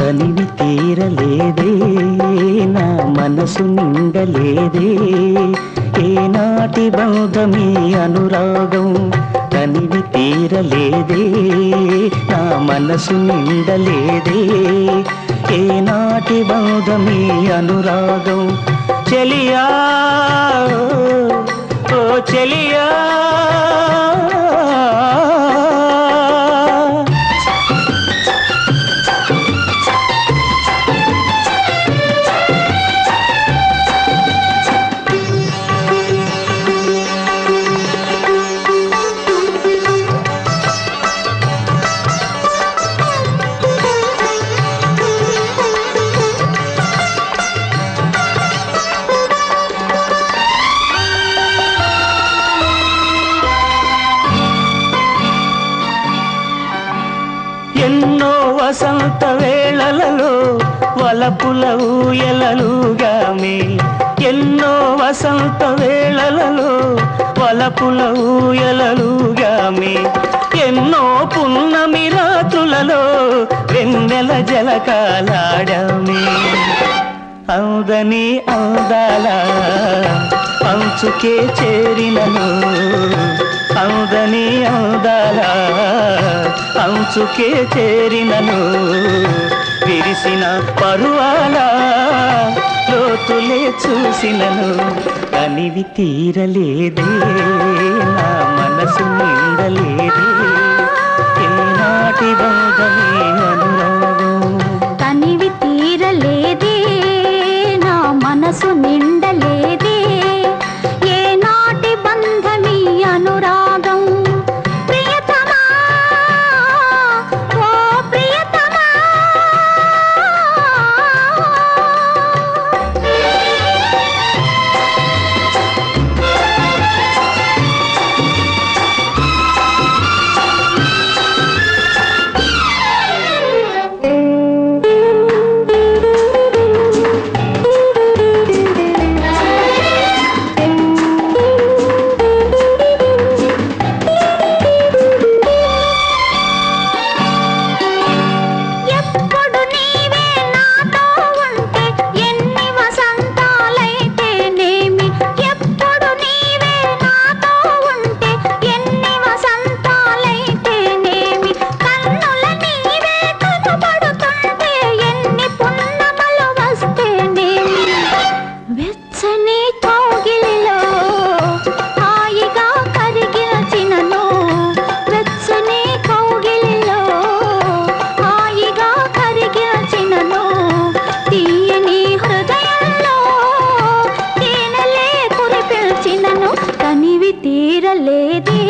తనివి తీరలేదే నా మనసు నిండలేదే ఏనాటి బంధమీ అనురాగం తనివి తీరలేదే నా మనసు నిండలేదే ఏనాటి బంధమీ అనురాగం చెలియా ఓ చెలియా ఎన్నో వసంత వేళలలో వలపుల ఊయలలుగామే ఎన్నో వసంత వేళలలో వలపుల ఊయలలుగామే ఎన్నో పున్నమి రాత్రులలో వెన్నెల జలకాలాడామే అందని అందాల అంచుకే చేరినను అందని అందాల అంచుకే చేరినను విరిసిన పరువాల లోతులే చూసినను తనివి తీరలేదే నా మనసు నిండలేదే ఏనాటి బంధమే అనురాగం తనివి తీరలేదే నా మనసు నిండలేదే ఏనాటి బంధమీ అనురాగం ప్రియతమా ఓ ప్రియతమా తీరలేదే